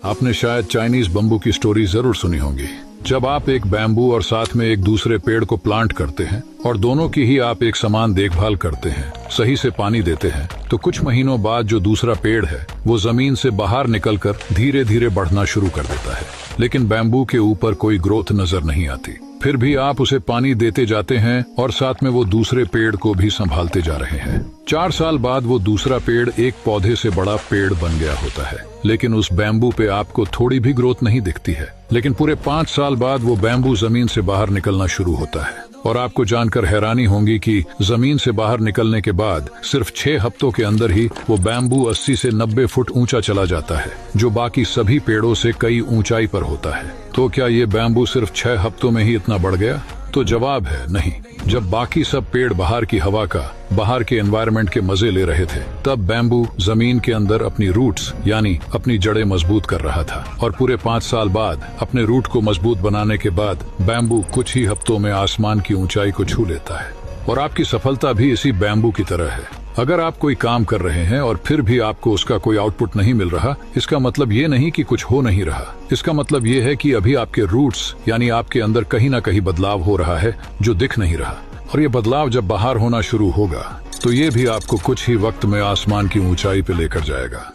आपने शायद Chinese bamboo की स्टोरी जरूर सुनी होगी। जब आप एक बैम्बू और साथ में एक दूसरे पेड़ को प्लांट करते हैं और दोनों की ही आप एक समान देखभाल करते हैं, सही से पानी देते हैं, तो कुछ महीनों बाद जो दूसरा पेड़ है वो जमीन से बाहर निकलकर धीरे धीरे बढ़ना शुरू कर देता है। लेकिन बैम्बू के ऊपर कोई ग्रोथ नजर नहीं आती। फिर भी आप उसे पानी देते जाते हैं और साथ में वो दूसरे पेड़ को भी संभालते जा रहे हैं। 4 साल बाद वो दूसरा पेड़ एक पौधे से बड़ा पेड़ बन गया होता है, लेकिन उस बैम्बू पे आपको थोड़ी भी ग्रोथ नहीं दिखती है। लेकिन पूरे 5 साल बाद वो बैम्बू जमीन से बाहर निकलना शुरू होता है और आपको जानकर हैरानी होगी कि जमीन से बाहर निकलने के बाद सिर्फ 6 हफ्तों के अंदर ही वो बैम्बू 80 से 90 फुट ऊंचा चला जाता है, जो बाकी सभी पेड़ों से कई ऊंचाई पर होता है। तो क्या ये बैम्बू सिर्फ 6 हफ्तों में ही इतना बढ़ गया? तो जवाब है नहीं। जब बाकी सब पेड़ बाहर की हवा का, बाहर के एनवायरनमेंट के मजे ले रहे थे, तब बैम्बू जमीन के अंदर अपनी रूट्स यानी अपनी जड़ें मजबूत कर रहा था। और पूरे 5 साल बाद अपने रूट को मजबूत बनाने के बाद बैम्बू कुछ ही हफ्तों में आसमान की ऊंचाई को छू लेता है। और आपकी सफलता भी इसी बैम्बू की तरह है। अगर आप कोई काम कर रहे हैं और फिर भी आपको उसका कोई आउटपुट नहीं मिल रहा, इसका मतलब ये नहीं कि कुछ हो नहीं रहा। इसका मतलब ये है कि अभी आपके रूट्स यानी आपके अंदर कहीं ना कहीं बदलाव हो रहा है जो दिख नहीं रहा। और ये बदलाव जब बाहर होना शुरू होगा तो ये भी आपको कुछ ही वक्त में आसमान की ऊंचाई पे लेकर जाएगा।